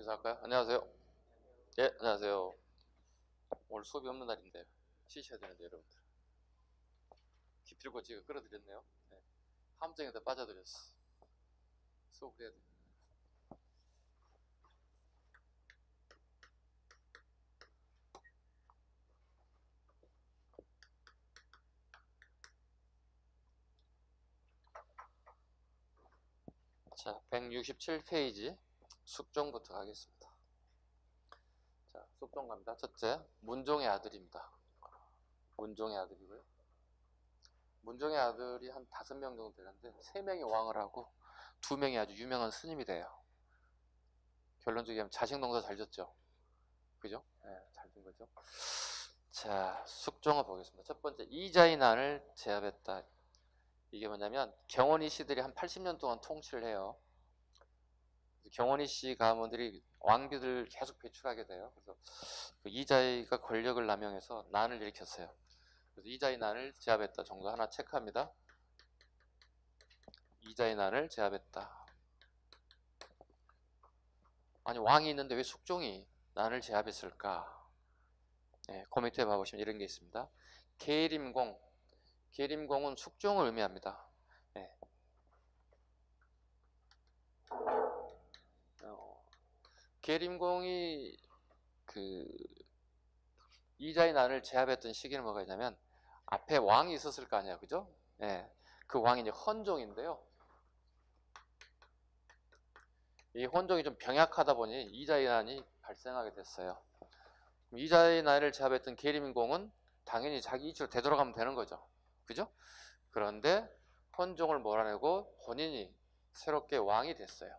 인사할까요? 안녕하세요. 예, 안녕하세요. 오늘 수업이 없는 날인데 쉬셔야 되는데 여러분들. 기필코 끌어들였네요. 네. 함정에다 빠져들였어. 수업을 해야 돼. 자, 167페이지 숙종부터 가겠습니다. 자, 숙종 갑니다. 첫째, 문종의 아들입니다. 문종의 아들이고요. 문종의 아들이 한 5명 정도 되는데 3명이 왕을 하고 2명이 아주 유명한 스님이 돼요. 결론적으로 하면 자식 농사 잘 졌죠. 그죠? 네, 잘 된 거죠. 자, 숙종을 보겠습니다. 첫 번째, 이자의 난을 제압했다. 이게 뭐냐면 경원이 씨들이 한 80년 동안 통치를 해요. 경원이 씨 가문들이 왕비들 계속 배출하게 돼요. 그래서 그 이자이가 권력을 남용해서 난을 일으켰어요. 그래서 이자의 난을 제압했다 정도 하나 체크합니다. 이자의 난을 제압했다. 아니, 왕이 있는데 왜 숙종이 난을 제압했을까? 네, 코멘트에 봐보시면 이런 게 있습니다. 계림공, 계림공은 숙종을 의미합니다. 네. 계림공이 그 이자의 난을 제압했던 시기는 뭐가 있냐면 앞에 왕이 있었을 거 아니야, 그죠? 예, 그 왕이 이제 헌종인데요. 이 헌종이 좀 병약하다 보니 이자의 난이 발생하게 됐어요. 이자의 난을 제압했던 계림공은 당연히 자기 이치로 되돌아가면 되는 거죠, 그죠? 그런데 헌종을 몰아내고 본인이 새롭게 왕이 됐어요.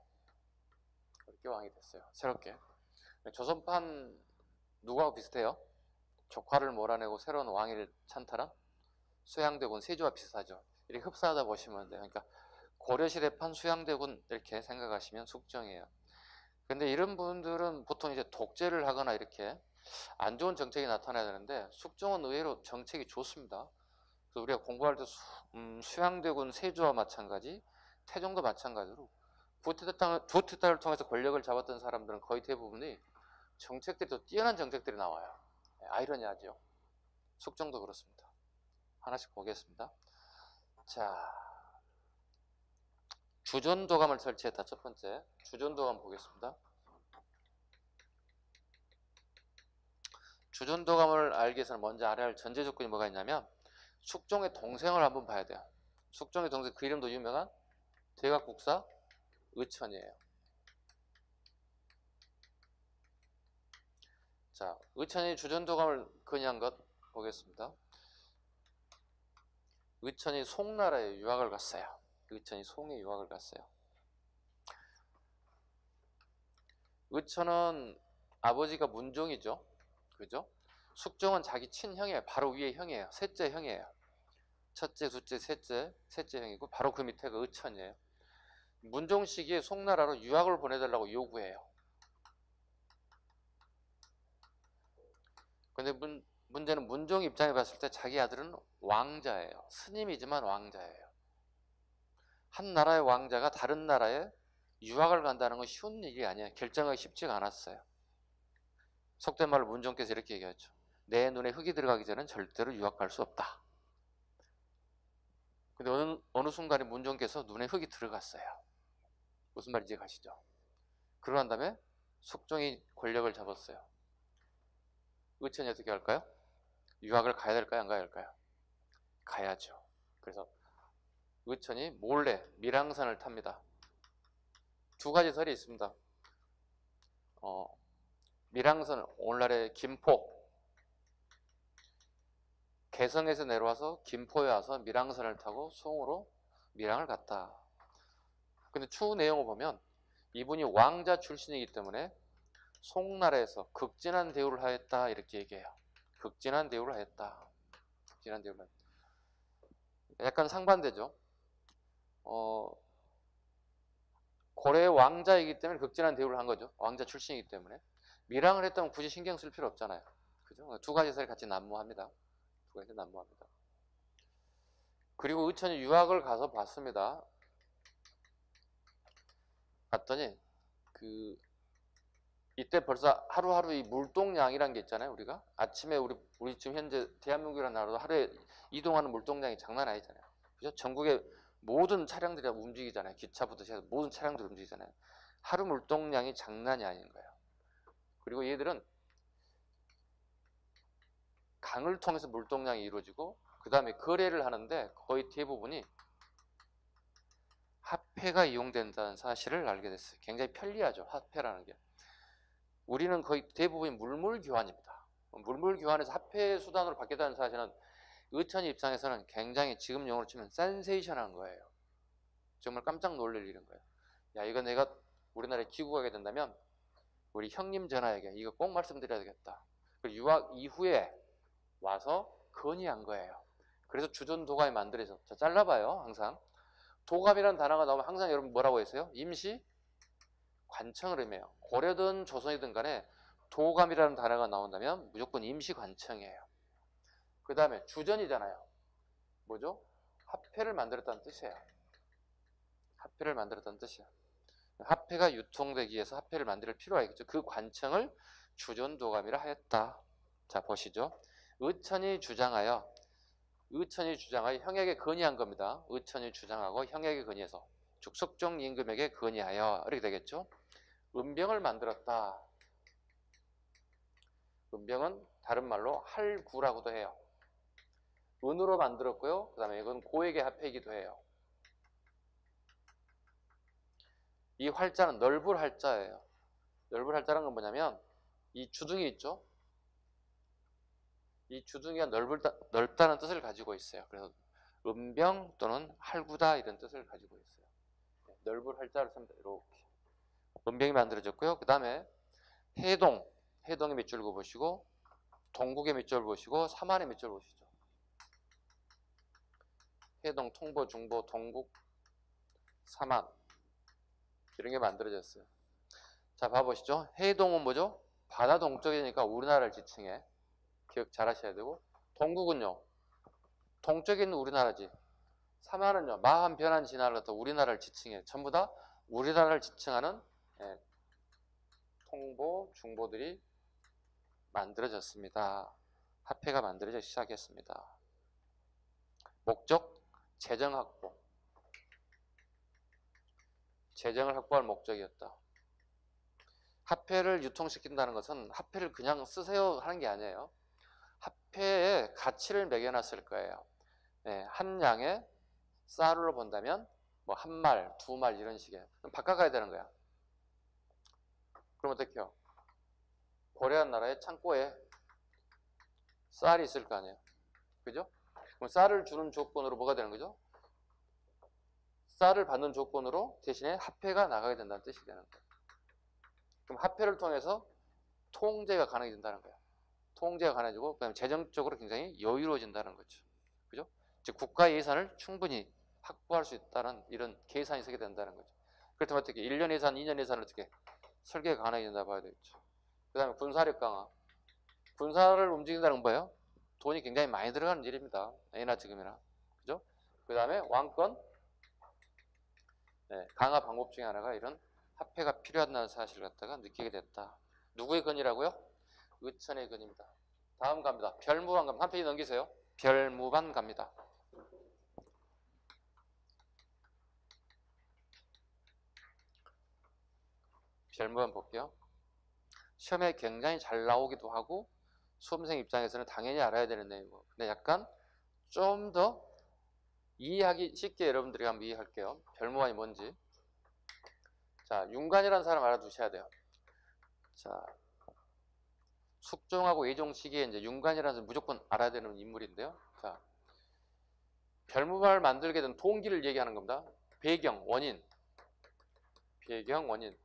새롭게 왕이 됐어요. 새롭게. 조선판 누구하고 비슷해요? 조카를 몰아내고 새로운 왕위를 찬탈한 수양대군 세조와 비슷하죠. 이렇게 흡사하다 보시면 돼요. 그러니까 고려시대판 수양대군 이렇게 생각하시면 숙종이에요. 근데 이런 분들은 보통 이제 독재를 하거나 이렇게 안 좋은 정책이 나타나야 되는데 숙종은 의외로 정책이 좋습니다. 그래서 우리가 공부할 때 수양대군 세조와 마찬가지, 태종도 마찬가지로 구테타를 통해서 권력을 잡았던 사람들은 거의 대부분이 정책들이 더 뛰어난 정책들이 나와요. 아이러니하죠. 숙종도 그렇습니다. 하나씩 보겠습니다. 자, 주전도감을 설치했다. 첫 번째, 주전도감 보겠습니다. 주전도감을 알기 위해서는 먼저 알아야 할 전제 조건이 뭐가 있냐면 숙종의 동생을 한번 봐야 돼요. 숙종의 동생, 그 이름도 유명한 대각국사 의천이에요. 자, 의천이 주전도감을 건의한 것 보겠습니다. 의천이 송나라에 유학을 갔어요. 의천이 송에 유학을 갔어요. 의천은 아버지가 문종이죠. 그죠? 숙종은 자기 친형이에요. 바로 위에 형이에요. 셋째 형이에요. 첫째, 둘째, 셋째 형이고 바로 그 밑에가 의천이에요. 문종 시기에 송나라로 유학을 보내달라고 요구해요. 근데 문제는 문종 입장에 봤을 때 자기 아들은 왕자예요. 스님이지만 왕자예요. 한 나라의 왕자가 다른 나라에 유학을 간다는 건 쉬운 일이 아니에요. 결정하기 쉽지가 않았어요. 속된 말로 문종께서 이렇게 얘기하죠. 내 눈에 흙이 들어가기 전엔 절대로 유학 갈 수 없다. 근데 어느 순간에 문종께서 눈에 흙이 들어갔어요. 무슨 말인지 가시죠? 그러고 난 다음에 숙종이 권력을 잡았어요. 의천이 어떻게 할까요? 유학을 가야 될까요? 안 가야 할까요? 가야죠. 그래서 의천이 몰래 밀항선을 탑니다. 두 가지 설이 있습니다. 밀항선, 오늘날의 김포, 개성에서 내려와서 김포에 와서 밀항선을 타고 송으로 밀항을 갔다. 근데 추후 내용을 보면 이분이 왕자 출신이기 때문에 송나라에서 극진한 대우를 하였다 이렇게 얘기해요. 극진한 대우를 하였다. 극진한 대우를 하였다. 약간 상반되죠. 고래 왕자이기 때문에 극진한 대우를 한 거죠. 왕자 출신이기 때문에. 밀항을 했다면 굳이 신경 쓸 필요 없잖아요. 그죠? 두 가지 설이 같이 난무합니다. 두 가지 난무합니다. 그리고 의천이 유학을 가서 봤습니다. 갔더니 이때 벌써 하루하루 이 물동량이라는 게 있잖아요. 우리가 아침에 우리 지금 현재 대한민국이라는 나라도 하루에 이동하는 물동량이 장난 아니잖아요. 그죠? 전국의 모든 차량들이 움직이잖아요. 기차부터 시작해서 모든 차량들이 움직이잖아요. 하루 물동량이 장난이 아닌 거예요. 그리고 얘들은 강을 통해서 물동량이 이루어지고 그 다음에 거래를 하는데 거의 대부분이 화폐가 이용된다는 사실을 알게 됐어요. 굉장히 편리하죠. 화폐라는 게. 우리는 거의 대부분이 물물 교환입니다. 물물 교환에서 화폐 수단으로 바뀌었다는 사실은 의천이 입장에서는 굉장히 지금 용어로 치면 센세이션한 거예요. 정말 깜짝 놀랄 일인 거예요. 야, 이거 내가 우리나라에 귀국하게 된다면 우리 형님 전하에게 이거 꼭 말씀드려야 되겠다. 그리고 유학 이후에 와서 건의한 거예요. 그래서 주전 도감이 만들어져. 자, 잘라봐요. 항상 도감이라는 단어가 나오면 항상 여러분 뭐라고 했어요? 임시 관청을 의미해요. 고려든 조선이든 간에 도감이라는 단어가 나온다면 무조건 임시 관청이에요. 그 다음에 주전이잖아요. 뭐죠? 화폐를 만들었다는 뜻이에요. 화폐를 만들었다는 뜻이에요. 화폐가 유통되기 위해서 화폐를 만들 필요가 있겠죠. 그 관청을 주전도감이라 하였다. 자, 보시죠. 의천이 주장하여 형에게 건의한 겁니다. 의천이 주장하고 형에게 건의해서 죽석종 임금에게 건의하여 이렇게 되겠죠. 은병을 만들었다. 은병은 다른 말로 할구라고도 해요. 은으로 만들었고요. 그 다음에 이건 고액의 화폐이기도 해요. 이 활자는 넓을 활자예요. 넓을 활자라는 건 뭐냐면 이 주둥이 있죠. 이 주둥이가 넓다는 뜻을 가지고 있어요. 그래서 은병 또는 할구다 이런 뜻을 가지고 있어요. 넓을 활자를 씁니다. 이렇게 은병이 만들어졌고요. 그 다음에 해동의 밑줄 보시고 동국의 밑줄 보시고 삼안의 밑줄 보시죠. 해동, 통보, 중보, 동국, 삼안 이런 게 만들어졌어요. 자, 봐보시죠. 해동은 뭐죠? 바다 동쪽이니까 우리나라를 지칭해. 기억 잘 하셔야 되고, 동국은요, 동쪽에 있는 우리나라지. 삼안은요, 마한 변한 진화를 갖다 우리나라를 지칭해. 전부 다 우리나라를 지칭하는 통보, 중보들이 만들어졌습니다. 화폐가 만들어지기 시작했습니다. 목적, 재정 확보. 재정을 확보할 목적이었다. 화폐를 유통시킨다는 것은 화폐를 그냥 쓰세요 하는 게 아니에요. 화폐에 가치를 매겨놨을 거예요. 네, 한 양의 쌀로 본다면 뭐 한 말, 두 말 이런 식의 그럼 바꿔가야 되는 거야. 그럼 어떻게 해요? 고려한 나라의 창고에 쌀이 있을 거 아니에요. 그죠? 그럼 쌀을 주는 조건으로 뭐가 되는 거죠? 쌀을 받는 조건으로 대신에 화폐가 나가게 된다는 뜻이 되는 거예요. 그럼 화폐를 통해서 통제가 가능해진다는 거예요. 통제가 가능해지고 그다음에 재정적으로 굉장히 여유로워진다는 거죠. 그죠? 즉 국가 예산을 충분히 확보할 수 있다는 이런 계산이 서게 된다는 거죠. 그렇다면 어떻게 1년 예산, 2년 예산을 어떻게 설계가 가능해진다 봐야 되겠죠. 그 다음에 군사력 강화. 군사를 움직인다는 건 뭐예요? 돈이 굉장히 많이 들어가는 일입니다. 예나 지금이나. 그죠? 그 다음에 왕권 강화 방법 중에 하나가 이런 화폐가 필요하다는 사실을 갖다가 느끼게 됐다. 누구의 건이라고요? 의천의 건입니다. 다음 갑니다. 별무반 갑니다. 한 페이지 넘기세요. 별무반 갑니다. 별무반 볼게요. 시험에 굉장히 잘 나오기도 하고 수험생 입장에서는 당연히 알아야 되는 내용이고 근데 약간 좀 더 이해하기 쉽게 여러분들이 한번 이해할게요. 별무반이 뭔지. 자, 윤관이라는 사람 알아두셔야 돼요. 자, 숙종하고 외종 시기에 이제 윤관이라는 사람 무조건 알아야 되는 인물인데요. 자, 별무반을 만들게 된 동기를 얘기하는 겁니다. 배경, 원인. 배경, 원인.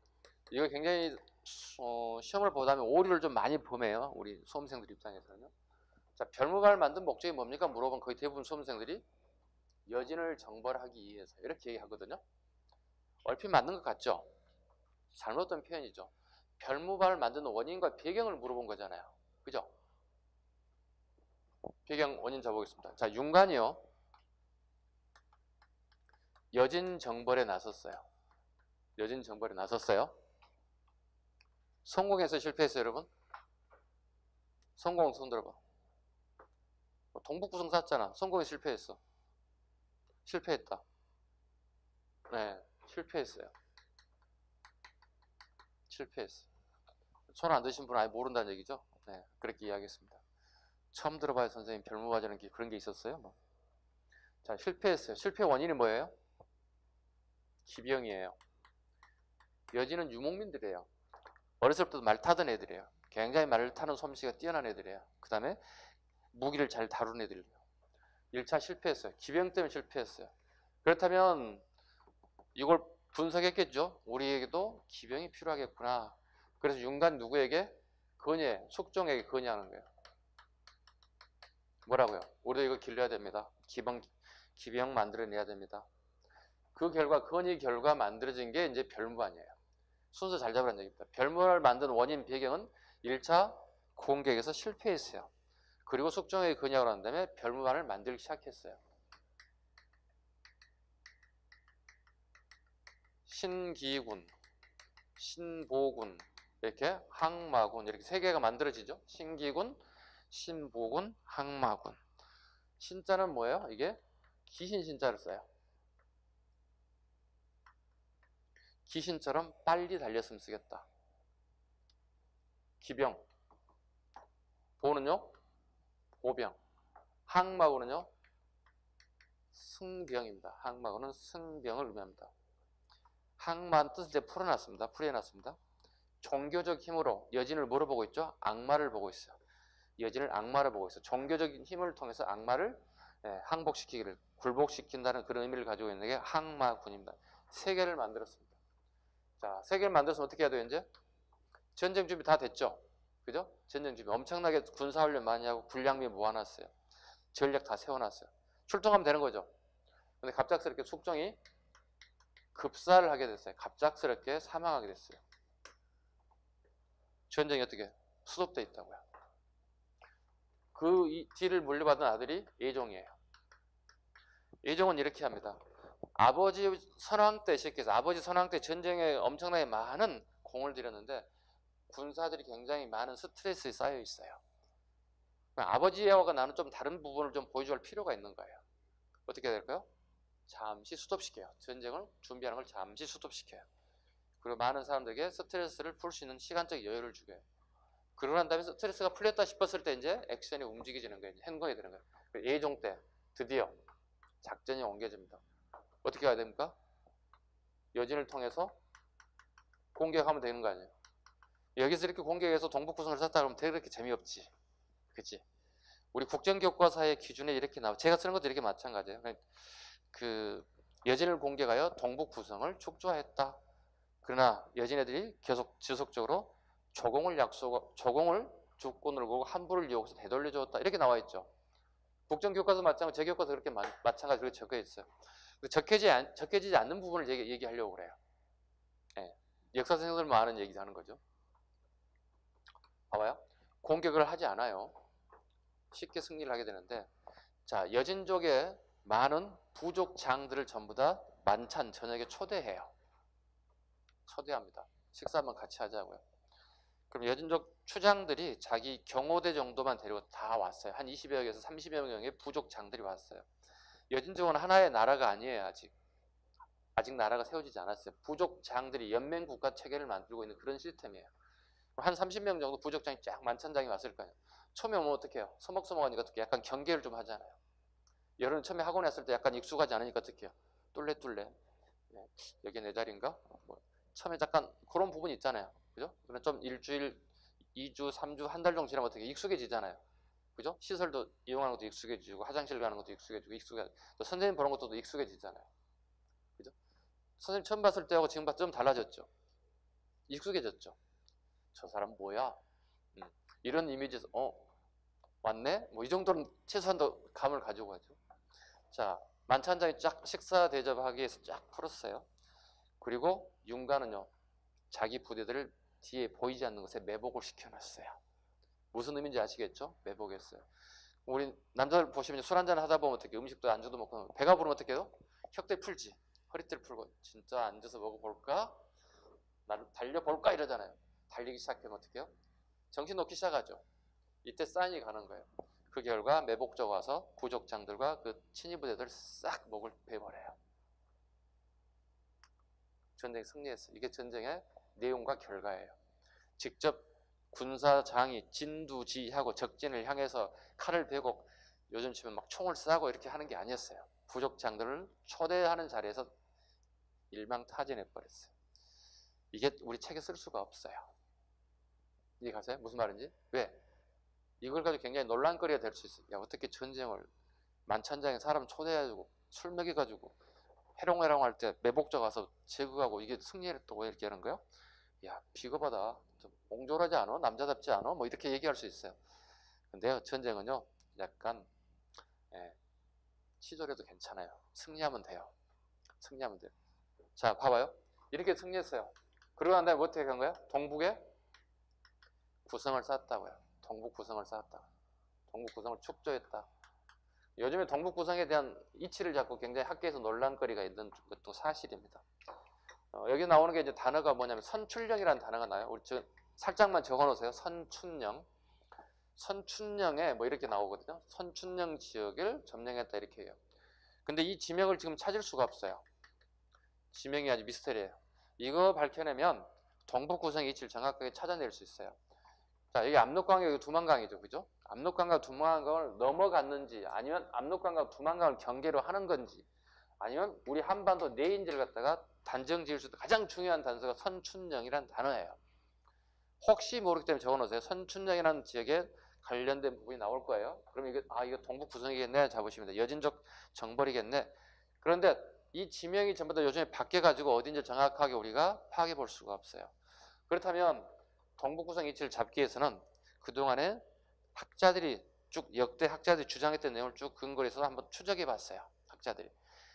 이거 굉장히 시험을 보다면 오류를 좀 많이 범해요. 우리 수험생들 입장에서는요. 자, 별무반을 만든 목적이 뭡니까? 물어보면 거의 대부분 수험생들이 여진을 정벌하기 위해서 이렇게 얘기하거든요. 얼핏 맞는 것 같죠? 잘못된 표현이죠. 별무반을 만드는 원인과 배경을 물어본 거잖아요. 그죠? 배경 원인 잡아보겠습니다. 자, 윤관이요. 여진 정벌에 나섰어요. 여진 정벌에 나섰어요. 성공해서 실패했어요, 여러분? 성공 손 들어봐. 동북구성 샀잖아. 성공에 실패했어. 실패했다. 네, 실패했어요. 실패했어. 손 안 드신 분은 아예 모른다는 얘기죠. 네, 그렇게 이야기했습니다. 처음 들어봐요, 선생님. 별무바지는 그런 게 있었어요. 뭐. 자, 실패했어요. 실패 원인이 뭐예요? 기병이에요. 여진은 유목민들이에요. 어렸을 때도 말 타던 애들이에요. 굉장히 말을 타는 솜씨가 뛰어난 애들이에요. 그 다음에 무기를 잘 다루는 애들이에요. 1차 실패했어요. 기병 때문에 실패했어요. 그렇다면 이걸 분석했겠죠. 우리에게도 기병이 필요하겠구나. 그래서 윤관 누구에게? 건예, 숙종에게 건의하는 거예요. 뭐라고요? 우리도 이거 길러야 됩니다. 기병 만들어내야 됩니다. 그 결과, 건의 결과 만들어진 게 이제 별무반이에요. 순서 잘 잡으라는 얘기입니다. 별무반을 만든 원인 배경은 1차 공격에서 실패했어요. 그리고 숙종에게 건의하고 난 다음에 별무반을 만들기 시작했어요. 신기군, 신보군, 이렇게 항마군, 이렇게 세 개가 만들어지죠. 신기군, 신보군, 항마군. 신자는 뭐예요? 이게 귀신 신자를 써요. 귀신처럼 빨리 달렸으면 쓰겠다. 기병. 보는요? 보병. 항마군은요? 승병입니다. 항마군은 승병을 의미합니다. 항마는 뜻을 이제 풀어놨습니다. 종교적 힘으로 여진을 뭐로 보고 있죠? 악마를 보고 있어요. 여진을 악마를 보고 있어요. 종교적인 힘을 통해서 악마를 항복시키기를, 굴복시킨다는 그런 의미를 가지고 있는 게 항마군입니다. 세 개를 만들었습니다. 자, 세 개를 만들어서 어떻게 해야 돼요, 이제? 전쟁 준비 다 됐죠? 그죠? 전쟁 준비. 엄청나게 군사훈련 많이 하고 군량미 모아놨어요. 전략 다 세워놨어요. 출동하면 되는 거죠. 근데 갑작스럽게 숙종이 급사를 하게 됐어요. 갑작스럽게 사망하게 됐어요. 전쟁이 어떻게? 수습되어 있다고요. 그 뒤를 물려받은 아들이 예종이에요. 예종은 이렇게 합니다. 아버지 선왕 때 시작해서 아버지 선왕 때 전쟁에 엄청나게 많은 공을 들였는데 군사들이 굉장히 많은 스트레스에 쌓여 있어요. 아버지와 나는 좀 다른 부분을 좀 보여줄 필요가 있는 거예요. 어떻게 해야 될까요? 잠시 스톱시켜요. 전쟁을 준비하는 걸 잠시 스톱시켜요. 그리고 많은 사람들에게 스트레스를 풀 수 있는 시간적 여유를 주게. 그러고 난 다음에 스트레스가 풀렸다 싶었을 때 이제 액션이 움직여지는 거예요. 행동이 되는 거예요. 예종 때 드디어 작전이 옮겨집니다. 어떻게 해야 됩니까? 여진을 통해서 공격하면 되는 거 아니에요. 여기서 이렇게 공격해서 동북구성을 샀다 그러면 되게 재미없지. 그치? 우리 국정교과서의 기준에 이렇게 나와. 제가 쓰는 것도 이렇게 마찬가지예요. 그 여진을 공격하여 동북구성을 축조했다. 그러나 여진애들이 계속 지속적으로 조공을 주권을 보고 함부를 이용해서 되돌려줬다. 이렇게 나와 있죠. 국정교과서 마찬가지, 제 교과서 그렇게 마찬가지로 적혀 있어요. 적혀지지 않는 부분을 얘기하려고 그래요. 네. 역사 선생님들 많은 얘기 하는 거죠. 봐봐요. 공격을 하지 않아요. 쉽게 승리를 하게 되는데, 자, 여진족의 많은 부족 장들을 전부 다 만찬 저녁에 초대해요. 초대합니다. 식사 한번 같이 하자고요. 그럼 여진족 추장들이 자기 경호대 정도만 데리고 다 왔어요. 한 20여 명에서 30여 명의 부족 장들이 왔어요. 여진족은 하나의 나라가 아니에요. 아직 나라가 세워지지 않았어요. 부족 장들이 연맹 국가 체계를 만들고 있는 그런 시스템이에요. 한 30명 정도 부족장이 쫙 만찬장이 왔을 거예요. 처음에 오면 어떻게 해요? 서먹서먹하니까 어떻게 약간 경계를 좀 하잖아요. 여러분 처음에 학원에 왔을 때 약간 익숙하지 않으니까 어떻게 해요? 뚫레. 네. 여기 내 자리인가? 뭐. 처음에 약간 그런 부분이 있잖아요. 그죠? 그럼 좀 일주일, 2주, 3주, 한 달 정도 지나면 어떻게 익숙해지잖아요. 그죠? 시설도 이용하는 것도 익숙해지고, 화장실 가는 것도 익숙해지고, 또 선생님 보는 것도 익숙해지잖아요. 그죠? 선생님 처음 봤을 때하고 지금 봤을 때 좀 달라졌죠? 익숙해졌죠? 저 사람 뭐야? 이런 이미지에서, 왔네? 뭐 이 정도는 최소한 더 감을 가지고 가죠. 자, 만찬장이 쫙 식사 대접하기 위해서 쫙 풀었어요. 그리고 윤가는요, 자기 부대들을 뒤에 보이지 않는 것에 매복을 시켜놨어요. 무슨 의미인지 아시겠죠? 매복했어요. 우리 남자들 보시면 술 한잔 하다 보면 어떻게 음식도 안주도 먹고 배가 부르면 어떻게 해요? 혁대 풀지. 허리띠를 풀고 진짜 앉아서 먹어볼까? 나를 달려볼까? 이러잖아요. 갈리기 시작하면 어떻게 해요? 정신 놓기 시작하죠. 이때 사인이 가는 거예요. 그 결과 매복자가 와서 부족장들과 그 친위부대들 싹 목을 베버려요. 전쟁이 승리했어요. 이게 전쟁의 내용과 결과예요. 직접 군사장이 진두지휘하고 적진을 향해서 칼을 베고 요즘 치면 막 총을 쏴고 이렇게 하는 게 아니었어요. 부족장들을 초대하는 자리에서 일망타진해 버렸어요. 이게 우리 책에 쓸 수가 없어요. 이해가세요? 무슨 말인지? 왜? 이걸 가지고 굉장히 논란거리가 될 수 있어요. 야, 어떻게 전쟁을 만천장에 사람 초대해가지고 술 먹여가지고 해롱해롱 할 때 매복자 가서 제거하고 이게 승리했다고 이렇게 하는 거예요? 야, 비겁하다. 좀 옹졸하지 않아? 남자답지 않아? 뭐 이렇게 얘기할 수 있어요. 근데요, 전쟁은요, 약간 치졸해도 괜찮아요. 승리하면 돼요. 승리하면 돼요. 자, 봐봐요. 이렇게 승리했어요. 그러고 난 다음에 뭐 어떻게 한 거예요? 동북에 구성을 쌓았다고요. 동북 구성을 쌓았다. 동북 구성을 축조했다. 요즘에 동북 구성에 대한 이치를 잡고 굉장히 학계에서 논란거리가 있는 것도 사실입니다. 여기 나오는 게 이제 단어가 뭐냐면 선춘령이라는 단어가 나와요. 우리 살짝만 적어놓으세요. 선춘령. 선춘령에 뭐 이렇게 나오거든요. 선춘령 지역을 점령했다 이렇게 해요. 근데 이 지명을 지금 찾을 수가 없어요. 지명이 아주 미스터리예요. 이거 밝혀내면 동북 구성의 위치를 정확하게 찾아낼 수 있어요. 자, 여기 압록강이 여기 두만강이죠, 그죠? 압록강과 두만강을 넘어갔는지, 아니면 압록강과 두만강을 경계로 하는 건지, 아니면 우리 한반도 내인지를 갖다가 단정 지을 수 있는 가장 중요한 단서가 선춘령이라는 단어예요. 혹시 모르기 때문에 적어놓으세요. 선춘령이라는 지역에 관련된 부분이 나올 거예요. 그럼 이거 동북 구성이겠네 잡으시면 돼요. 여진족 정벌이겠네. 그런데 이 지명이 전부 다 요즘에 바뀌어가지고 어딘지 정확하게 우리가 파악해 볼 수가 없어요. 그렇다면 동북 구성 위치를 잡기 위해서는 그동안에 학자들이 쭉 역대 학자들이 주장했던 내용을 쭉 근거로 해서 한번 추적해 봤어요. 학자들이.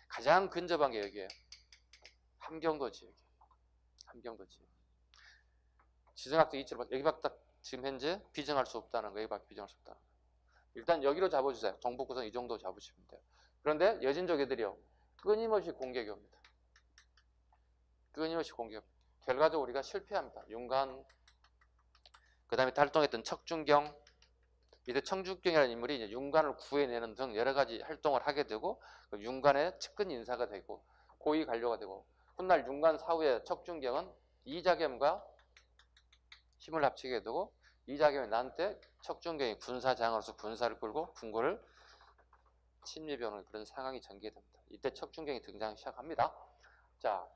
가장 근접한 게 여기에요. 함경도 지역이에요. 함경도 지역. 지정학적 위치를 여기밖에 딱 지금 현재 비정할 수 없다는 거, 여기밖에 비정할 수 없다는 거. 일단 여기로 잡아주세요. 동북 구성 이 정도 잡으시면 돼요. 그런데 여진족 애들이요. 끊임없이 공격이 옵니다. 끊임없이 공격. 결과적으로 우리가 실패합니다. 윤관, 그 다음에 활동했던 척준경, 이때 청준경이라는 인물이 이제 윤관을 구해내는 등 여러 가지 활동을 하게 되고 그 윤관의 측근 인사가 되고 고위 관료가 되고 훗날 윤관 사후에 척준경은 이자겸과 힘을 합치게 되고 이자겸이 나한테 척준경이 군사장으로서 군사를 끌고 궁궐을 침입해오는 그런 상황이 전개됩니다. 이때 척준경이 등장하기 시작합니다. 자,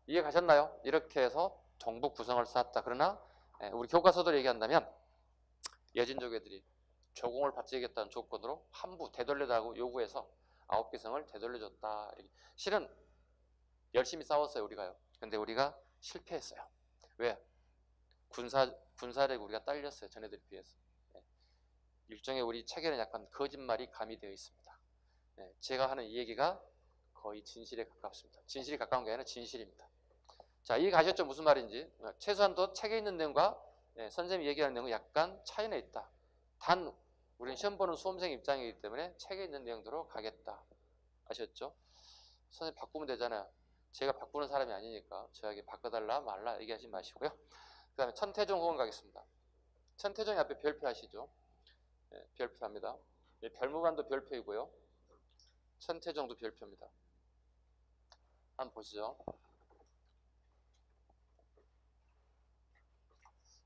이해 가셨나요? 이렇게 해서 동북 구성을 쌓았다. 그러나 우리 교과서들 얘기한다면 여진족 애들이 조공을 바치겠다는 조건으로 한부 되돌려달라고 요구해서 9개 성을 되돌려줬다. 실은 열심히 싸웠어요, 우리가요. 근데 우리가 실패했어요. 왜? 군사력이 우리가 딸렸어요, 전에들에 비해서. 일종의 우리 책에는 약간 거짓말이 가미되어 있습니다. 제가 하는 이 얘기가 거의 진실에 가깝습니다. 진실이 가까운 게 아니라 진실입니다. 자, 이해 가셨죠? 무슨 말인지. 최소한 또 책에 있는 내용과 선생님이 얘기하는 내용은 약간 차이는 있다. 단 우리는 시험 보는 수험생 입장이기 때문에 책에 있는 내용대로 가겠다. 아셨죠? 선생님 바꾸면 되잖아요. 제가 바꾸는 사람이 아니니까 저에게 바꿔달라 말라 얘기하지 마시고요. 그 다음에 천태종 후원 가겠습니다. 천태종이 앞에 별표 하시죠. 별표합니다. 별무관도 별표이고요. 천태종도 별표입니다. 한번 보시죠.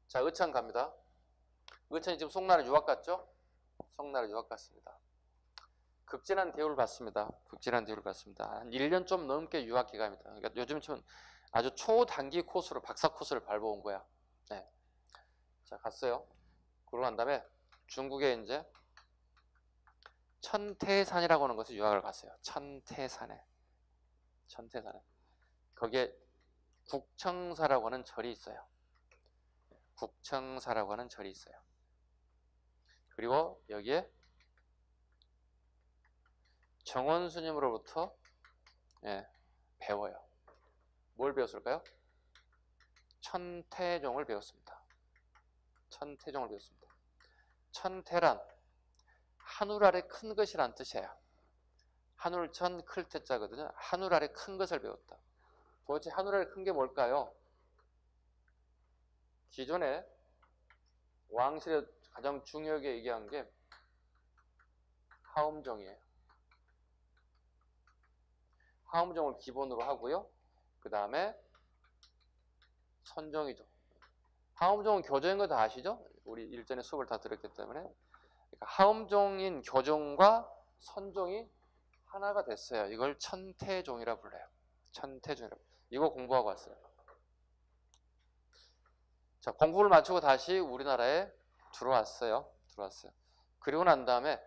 자, 의천 갑니다. 의천이 지금 송나라 유학 갔죠? 송나라 유학 갔습니다. 극진한 대우를 받습니다. 극진한 대우를 받습니다. 한 1년 좀 넘게 유학 기간입니다. 그러니까 요즘 치면 아주 초단기 코스로 박사 코스를 밟아온 거야. 네. 자, 갔어요. 그러고 난 다음에 중국에 이제 천태산이라고 하는 곳에 유학을 갔어요. 천태산에. 천태산에. 거기에 국청사라고 하는 절이 있어요. 국청사라고 하는 절이 있어요. 그리고 여기에 정원 스님으로부터 배워요. 뭘 배웠을까요? 천태종을 배웠습니다. 천태종을 배웠습니다. 천태란 하늘 아래 큰 것이란 뜻이에요. 하늘천 클 태자거든요. 하늘 아래 큰 것을 배웠다. 도대체 하늘 아래 큰 게 뭘까요? 기존에 왕실에 가장 중요하게 얘기한 게 하음정이에요. 하음정을 기본으로 하고요. 그 다음에 선정이죠. 하음정은 교정인 거 다 아시죠? 우리 일전에 수업을 다 들었기 때문에. 그러니까 하음종인 교종과 선종이 하나가 됐어요. 이걸 천태종이라 불러요. 천태종이라. 이거 공부하고 왔어요. 자, 공부를 마치고 다시 우리나라에 들어왔어요. 그리고 난 다음에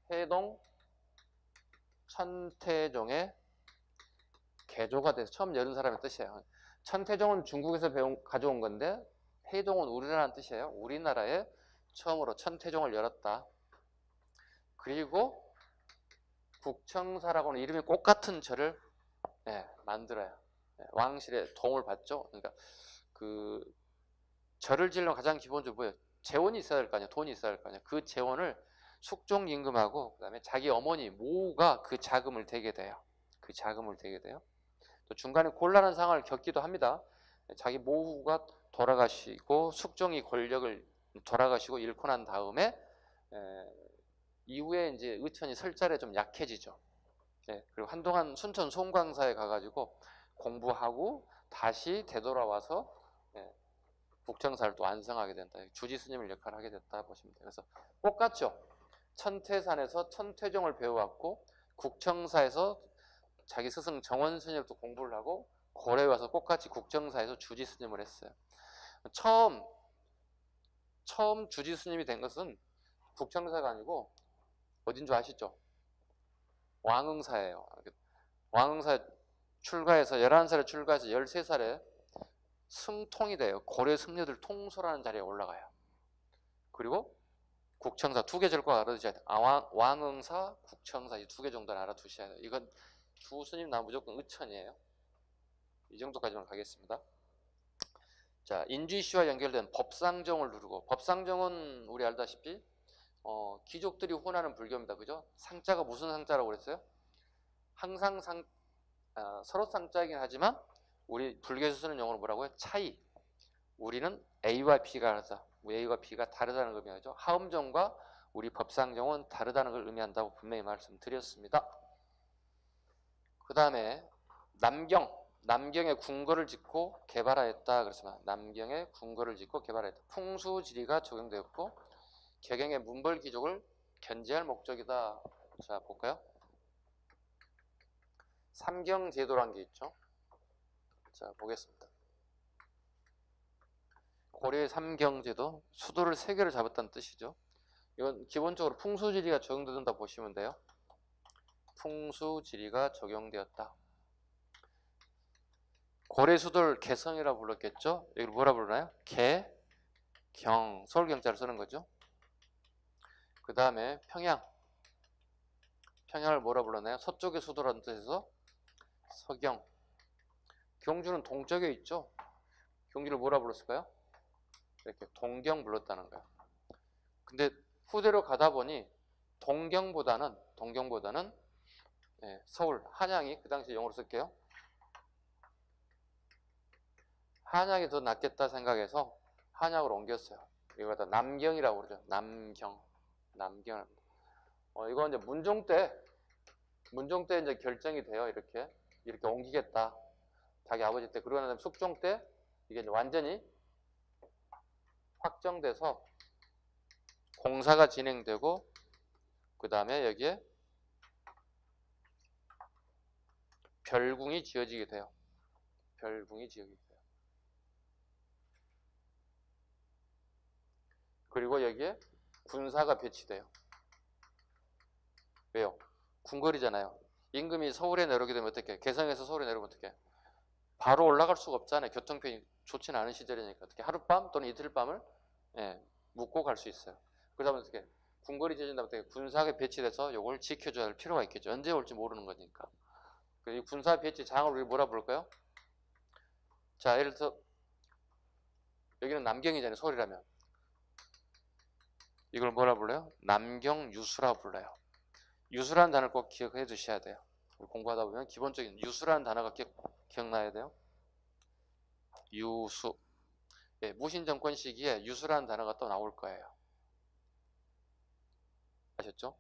해동 천태종의 개조가 돼서 처음 열은 사람의 뜻이에요. 천태종은 중국에서 가져온 건데 해동은 우리나라는 뜻이에요. 우리나라에 처음으로 천태종을 열었다. 그리고 국청사라고는 이름이 꼭 같은 절을 만들어요. 왕실의 도움을 받죠. 그러니까 그 절을 지으려면 가장 기본적으로 뭐예요? 재원이 있어야 될 거 아니에요. 돈이 있어야 될 거 아니에요. 그 재원을 숙종임금하고 그다음에 자기 어머니 모우가 그 자금을 대게 돼요. 또 중간에 곤란한 상황을 겪기도 합니다. 자기 모우가 돌아가시고 숙종이 권력을 돌아가시고 잃고 난 다음에 이후에 이제 의천이 설달에 좀 약해지죠. 그리고 한동안 순천 송광사에 가가지고 공부하고 다시 되돌아와서 국정사를 또 완성하게 된다. 주지 스님을 역할을 하게 됐다 보시면 돼요. 그래서 똑같죠. 천태산에서 천태종을 배워왔고 국정사에서 자기 스승 정원 스님으로부터 공부를 하고 고려에 와서 똑같이 국정사에서 주지 스님을 했어요. 처음 주지 스님이 된 것은 국정사가 아니고 어딘 줄 아시죠? 왕응사예요. 왕응사 출가해서 11살에 출가해서 13살에 승통이 돼요. 고려 승려들 통솔하는 자리에 올라가요. 그리고 국청사 2개 절과 알아두셔야 돼요. 왕응사, 국청사 이 2개 정도는 알아두셔야 돼요. 이건 두 스님 나 무조건 의천이에요. 이 정도까지만 가겠습니다. 자, 인주이슈와 연결된 법상정을 누르고, 법상정은 우리 알다시피 귀족들이 혼하는 불교입니다. 그죠? 상자가 무슨 상자라고 그랬어요? 항상 서로 상자이긴 하지만 우리 불교에서 쓰는 용어는 뭐라고요? 차이. 우리는 A와 B가 다르다. A와 B가 다르다는 걸 의미하죠. 하음정과 우리 법상정은 다르다는 걸 의미한다고 분명히 말씀드렸습니다. 그 다음에 남경에 궁궐을 짓고 개발하였다. 그래서 남경에 궁궐을 짓고 개발하였다. 풍수지리가 적용되었고 격양의 문벌귀족을 견제할 목적이다. 자, 볼까요? 삼경제도란 게 있죠. 자, 보겠습니다. 고려의 삼경제도, 수도를 3개를 잡았다는 뜻이죠. 이건 기본적으로 풍수지리가 적용된다 보시면 돼요. 풍수지리가 적용되었다. 고려 수도를 개성이라 불렀겠죠. 여기 뭐라 부르나요? 경, 서울경자를 쓰는 거죠. 그 다음에 평양을 뭐라 불렀나요? 서쪽의 수도라는 뜻에서 서경. 경주는 동쪽에 있죠. 경주를 뭐라 불렀을까요? 이렇게 동경 불렀다는 거예요. 근데 후대로 가다 보니 동경보다는 서울, 한양이 그 당시 영어로 쓸게요. 한양이 더 낫겠다 생각해서 한양으로 옮겼어요. 이걸 갖다 남경이라고 그러죠. 남경. 이거 이제 문종 때 이제 결정이 돼요. 이렇게 옮기겠다. 자기 아버지 때. 그러고 난 다음에 숙종 때 이게 이제 완전히 확정돼서 공사가 진행되고 그 다음에 여기에 별궁이 지어지게 돼요. 그리고 여기에 군사가 배치돼요. 왜요? 궁궐이잖아요. 임금이 서울에 내려오게 되면 어떻게? 개성에서 서울에 내려오면 어떻게? 바로 올라갈 수가 없잖아요. 교통편이 좋지는 않은 시절이니까 어떻게 하룻밤 또는 이틀밤을 묵고 갈 수 있어요. 그러다 보면 어떻게? 궁궐이 지어진다면 어떻게? 군사가 배치돼서 이걸 지켜줘야 할 필요가 있겠죠. 언제 올지 모르는 거니까. 이 군사 배치장을 우리 뭐라 부를까요? 자, 예를 들어서 여기는 남경이잖아요. 서울이라면. 이걸 뭐라 불러요? 남경유수라 불러요. 유수라는 단어를 꼭 기억해 두셔야 돼요. 공부하다 보면 기본적인 유수라는 단어가 기억나야 돼요. 유수. 예, 무신정권 시기에 유수라는 단어가 또 나올 거예요. 아셨죠?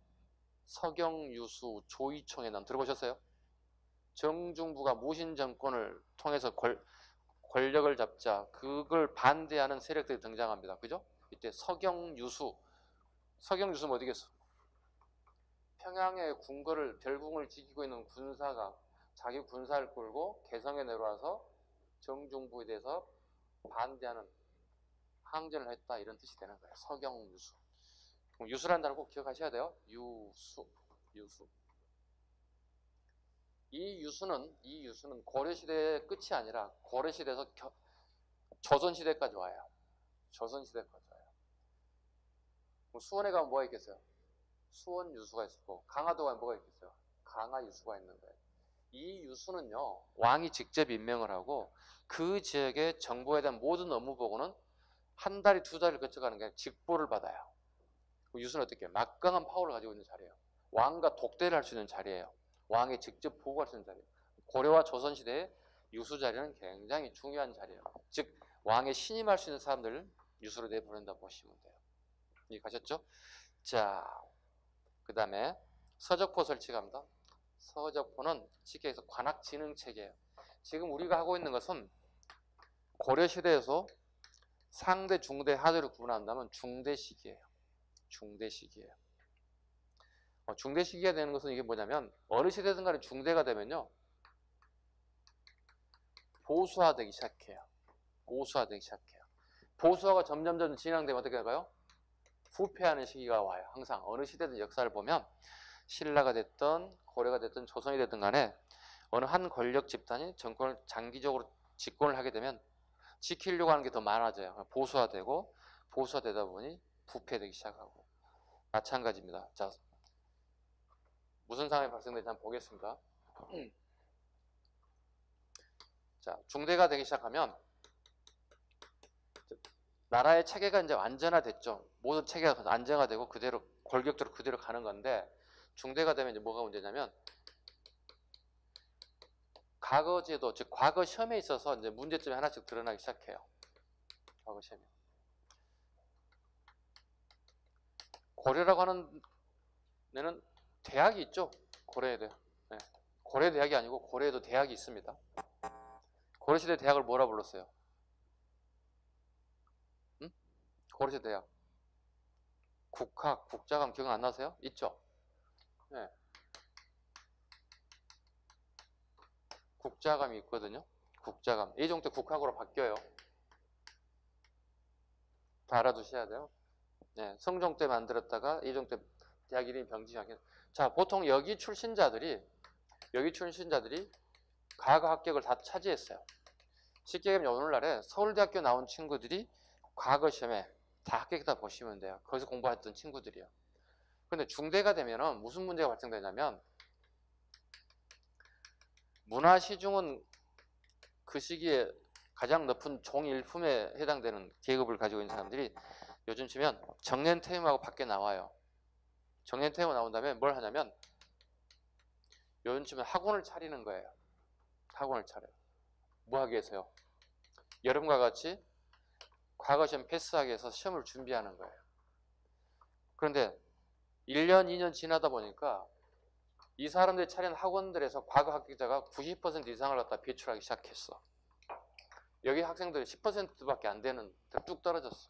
서경유수 조이총회 난 들어보셨어요? 정중부가 무신정권을 통해서 권력을 잡자 그걸 반대하는 세력들이 등장합니다. 그죠? 이때 서경유수는 어디겠어? 평양의 궁궐을 별궁을 지키고 있는 군사가 자기 군사를 끌고 개성에 내려와서 정중부에 대해서 반대하는 항전을 했다 이런 뜻이 되는 거예요. 서경유수. 유수라는 단어 꼭 기억하셔야 돼요. 유수. 이 유수는 고려시대의 끝이 아니라 고려시대에서 조선시대까지 와요. 조선시대까지 와요. 수원에 가면 뭐가 있겠어요? 수원 유수가 있고 강화도 가면 뭐가 있겠어요? 강화 유수가 있는 거예요. 이 유수는요, 왕이 직접 임명을 하고 그 지역의 정부에 대한 모든 업무 보고는 한 달이 두 달을 거쳐가는 게 직보를 받아요. 유수는 어떻게 해요? 막강한 파워를 가지고 있는 자리예요. 왕과 독대를 할 수 있는 자리예요. 왕에 직접 보고할 수 있는 자리예요. 고려와 조선시대의 유수 자리는 굉장히 중요한 자리예요. 즉 왕에 신임할 수 있는 사람들을 유수로 내보낸다고 보시면 돼요. 이해가셨죠? 자, 그 다음에 서적포 설치갑니다. 서적포는 쉽게 해서 관악진흥체계예요. 지금 우리가 하고 있는 것은 고려시대에서 상대, 중대, 하대로 구분한다면 중대시기예요. 중대시기예요. 중대시기가 되는 것은 이게 뭐냐면 어느 시대든 간에 중대가 되면요 보수화되기 시작해요. 보수화되기 시작해요. 보수화가 점점 진행되면 어떻게 될까요? 부패하는 시기가 와요. 항상 어느 시대든 역사를 보면 신라가 됐든 고려가 됐든 조선이 됐든 간에 어느 한 권력 집단이 정권을 장기적으로 집권을 하게 되면 지키려고 하는 게 더 많아져요. 보수화되다 보니 부패되기 시작하고 마찬가지입니다. 자, 무슨 상황이 발생되는지 한번 보겠습니다. 자, 중대가 되기 시작하면 나라의 체계가 이제 안전화됐죠. 모든 체계가 안정화되고 그대로 골격대로 그대로 가는 건데 중대가 되면 이제 뭐가 문제냐면 과거제도, 즉 과거 시험에 있어서 이제 문제점이 하나씩 드러나기 시작해요. 과거 시험에. 고려라고 하는 데는 대학이 있죠. 고려에도. 네. 고려 대학이 아니고 고려에도 대학이 있습니다. 고려시대 대학을 뭐라 불렀어요? 응? 고려시대 대학. 국학, 국자감 기억 안 나세요? 있죠? 네. 국자감이 있거든요. 국자감. 예종 때 국학으로 바뀌어요. 다 알아두셔야 돼요. 네. 성종 때 만들었다가 예종 때 대학 이름이 병지하게. 자, 보통 여기 출신자들이 과거 합격을 다 차지했어요. 쉽게 얘기하면 오늘날에 서울대학교 나온 친구들이 과거 시험에 다 합격했다 보시면 돼요. 거기서 공부했던 친구들이요. 근데 중대가 되면은 무슨 문제가 발생되냐면 문화시중은 그 시기에 가장 높은 종일품에 해당되는 계급을 가지고 있는 사람들이 요즘 치면 정년퇴임하고 밖에 나와요. 정년퇴임하고 나온 다음에 뭘 하냐면 요즘 치면 학원을 차리는 거예요. 학원을 차려요. 뭐 하기 위해서요? 여러분과 같이 과거 시험 패스하기 위해서 시험을 준비하는 거예요. 그런데 1년, 2년 지나다 보니까 이 사람들이 차린 학원들에서 과거 합격자가 90% 이상을 갖다 배출하기 시작했어. 여기 학생들이 10%밖에 안 되는 뚝 떨어졌어.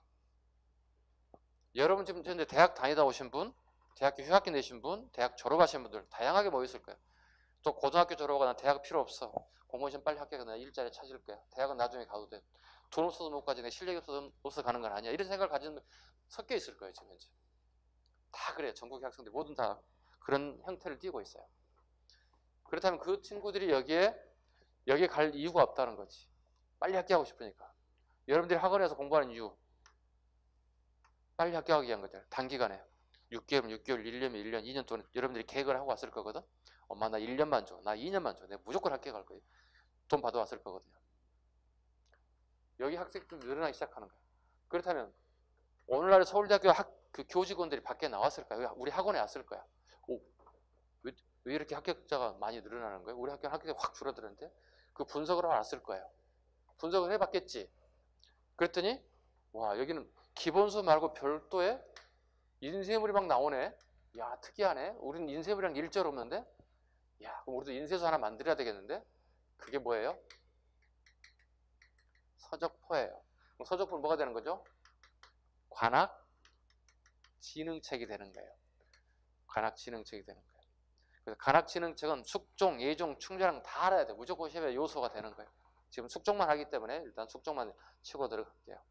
여러분 지금 현재 대학 다니다 오신 분, 대학교 휴학기 내신 분, 대학 졸업하신 분들 다양하게 모였을 거예요. 또 고등학교 졸업하거나 대학 필요 없어. 공무원 시험 빨리 합격해서 일자리 찾을 거야. 대학은 나중에 가도 돼. 돈 없어서 못 가지. 내 실력이 없어서 가는 건 아니야. 이런 생각을 가지는 섞여 있을 거예요. 지금 현재. 다 그래요. 전국의 학생들 모든 다 그런 형태를 띠고 있어요. 그렇다면 그 친구들이 여기에 갈 이유가 없다는 거지. 빨리 합격하고 싶으니까. 여러분들이 학원에서 공부하는 이유 빨리 합격하기 위한 거죠. 단기간에 6개월, 1년이면 1년, 2년 동안 여러분들이 계획을 하고 왔을 거거든. 엄마 나 1년만 줘. 나 2년만 줘. 내가 무조건 합격할 거예요. 돈 받아왔을 거거든요. 여기 학생들이 늘어나기 시작하는 거예요. 그렇다면 오늘날 서울대학교 그 교직원들이 밖에 나왔을까요? 우리 학원에 왔을 거야. 왜 이렇게 합격자가 많이 늘어나는 거예요? 우리 학교는 합격자가 확 줄어드는데? 그 분석을 하러 왔을 거예요. 분석을 해봤겠지. 그랬더니 와, 여기는 기본수 말고 별도의 인쇄물이 막 나오네. 야, 특이하네. 우리는 인쇄물이랑 일절 없는데. 야, 그럼 우리도 인쇄소 하나 만들어야 되겠는데. 그게 뭐예요? 서적포예요. 그럼 서적포는 뭐가 되는 거죠? 관악 진흥책이 되는 거예요. 관악 진흥책이 되는 거예요. 그래서 관악 진흥책은 숙종, 예종, 충자랑 다 알아야 돼. 무조건 시험의 요소가 되는 거예요. 지금 숙종만 하기 때문에 일단 숙종만 치고 들어갈게요.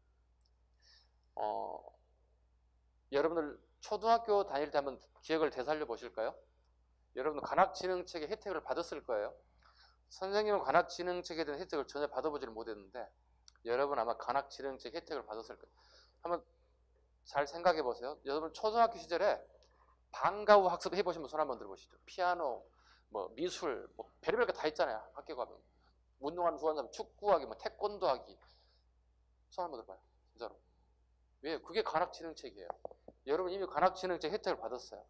여러분들 초등학교 다닐 때 한번 기억을 되살려 보실까요? 여러분들 관악진흥책의 혜택을 받았을 거예요. 선생님은 관악진흥책에 대한 혜택을 전혀 받아보지를 못했는데 여러분 아마 관악진흥책 혜택을 받았을 거예요. 한번 잘 생각해 보세요. 여러분 초등학교 시절에 방과 후 학습 해보신 분 손 한번 들어보시죠. 피아노, 뭐 미술, 뭐 별의별 거 다 있잖아요. 학교 가면 운동하는 좋아하는 사람 축구하기, 뭐 태권도 하기. 손 한번 들어봐요. 진짜로. 왜? 그게 관악진흥책이에요. 여러분 이미 관악진흥책 혜택을 받았어요.